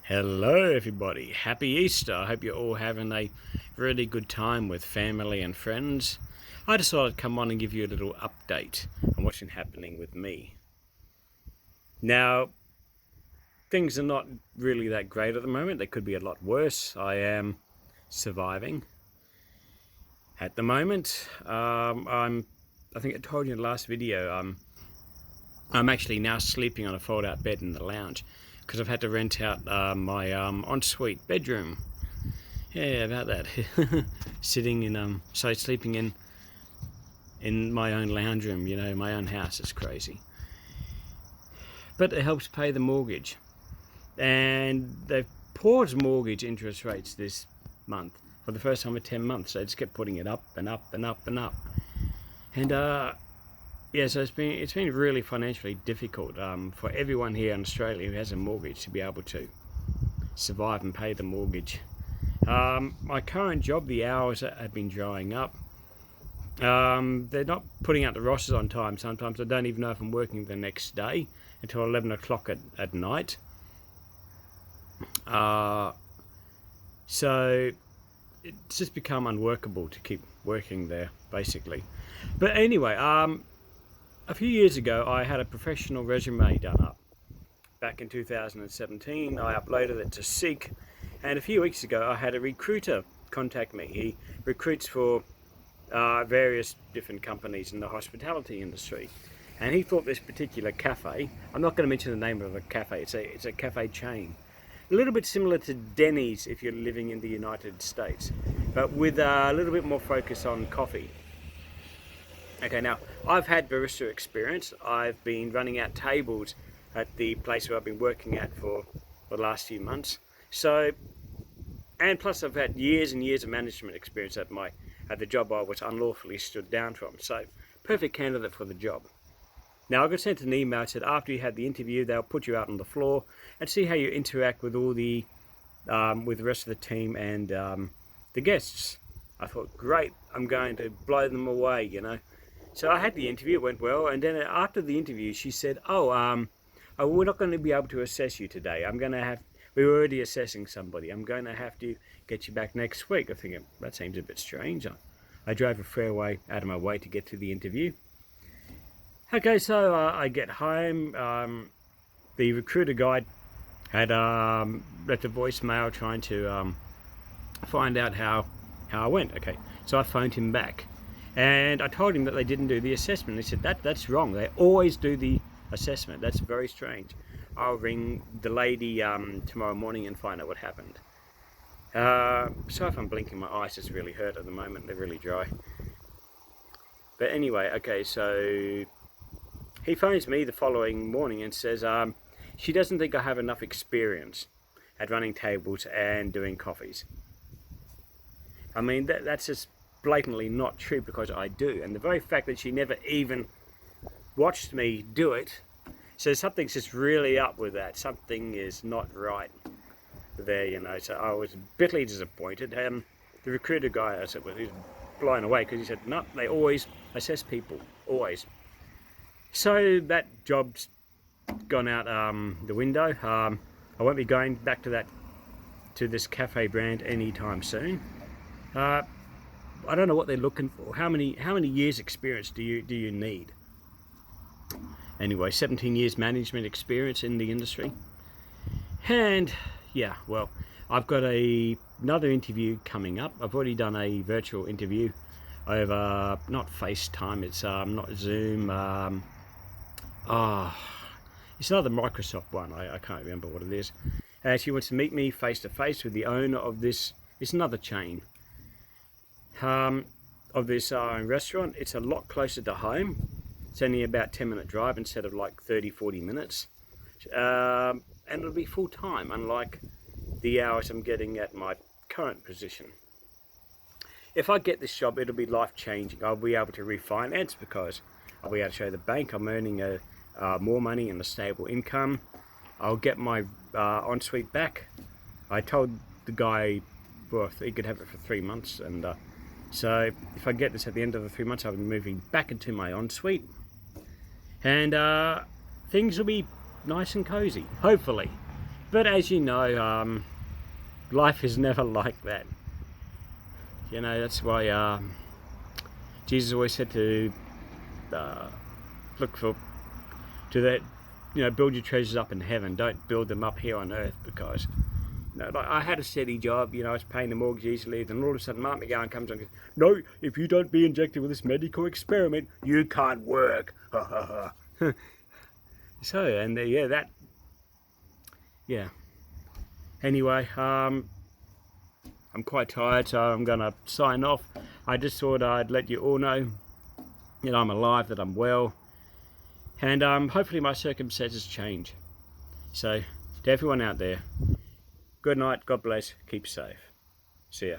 Hello everybody, happy Easter. I hope you're all having a really good time with family and friends. I decided to come on and give you a little update on what's been happening with me. Now, things are not really that great at the moment. They could be a lot worse. I am surviving at the moment. I think I told you in the last video, I'm actually now sleeping on a fold-out bed in the lounge because I've had to rent out my ensuite bedroom. Yeah, about that. Sitting in sleeping in my own lounge room, you know, my own house. It's crazy, but it helps pay the mortgage, and they've paused mortgage interest rates this month for the first time in 10 months. So they just kept putting it up and up and up and up, and yeah, so it's been really financially difficult for everyone here in Australia who has a mortgage to be able to survive and pay the mortgage. My current job, the hours have been drying up. They're not putting out the rosters on time. Sometimes I don't even know if I'm working the next day until 11 o'clock at night. So it's just become unworkable to keep working there, basically. But anyway, a few years ago, I had a professional resume done up. Back in 2017, I uploaded it to Seek, and a few weeks ago, I had a recruiter contact me. He recruits for various different companies in the hospitality industry, and he thought this particular cafe, I'm not going to mention the name of the cafe, it's a cafe chain, a little bit similar to Denny's if you're living in the United States, but with a little bit more focus on coffee. Okay, now I've had barista experience. I've been running out tables at the place where I've been working at for the last few months. So, and plus I've had years and years of management experience at the job I was unlawfully stood down from. So, perfect candidate for the job. Now I got sent an email that said after you had the interview, they'll put you out on the floor and see how you interact with all the with the rest of the team and the guests. I thought, great, I'm going to blow them away, you know. So I had the interview, it went well, and then after the interview she said, we're not going to be able to assess you today. We're already assessing somebody. I'm going to have to get you back next week. I think that seems a bit strange. I drove a fair way out of my way to get to the interview. Okay, so I get home. The recruiter guy had left a voicemail trying to find out how I went. Okay, so I phoned him back. And I told him that they didn't do the assessment. He said, that's wrong. They always do the assessment. That's very strange. I'll ring the lady tomorrow morning and find out what happened. So if I'm blinking, my eyes just really hurt at the moment. They're really dry. But anyway, okay, so he phones me the following morning and says, she doesn't think I have enough experience at running tables and doing coffees. I mean, that's just blatantly not true, because I do, and the very fact that she never even watched me do it, so something's just really up with that. Something is not right there, you know. So I was bitterly disappointed. The recruiter guy, I said, well, he was blown away, because he said, no, they always assess people, always. So that job's gone out the window. I won't be going back to this cafe brand anytime soon. I don't know what they're looking for. How many years experience do you need? Anyway, 17 years management experience in the industry. And yeah, well, I've got another interview coming up. I've already done a virtual interview over, not FaceTime, it's not Zoom. It's another Microsoft one. I can't remember what it is. She wants to meet me face to face with the owner of this. It's another chain. Of this restaurant. It's a lot closer to home. It's only about 10-minute drive instead of like 30-40 minutes, and it'll be full-time, unlike the hours I'm getting at my current position. If I get this job, it'll be life-changing. I'll be able to refinance because I'll be able to show the bank I'm earning more money and a stable income. I'll get my ensuite back. I told the guy, well, he could have it for 3 months, and so if I get this at the end of the 3 months, I'll be moving back into my ensuite, and things will be nice and cozy, hopefully. But as you know, life is never like that. You know, that's why Jesus always said to look for to that, you know, build your treasures up in heaven. Don't build them up here on earth, because you know, like I had a steady job, you know, I was paying the mortgage easily, then all of a sudden Mark McGowan comes on and goes, no, if you don't be injected with this medical experiment, you can't work. So, and yeah. Anyway, I'm quite tired, so I'm gonna sign off. I just thought I'd let you all know that I'm alive, that I'm well, and hopefully my circumstances change. So, to everyone out there, good night, God bless, keep safe. See ya.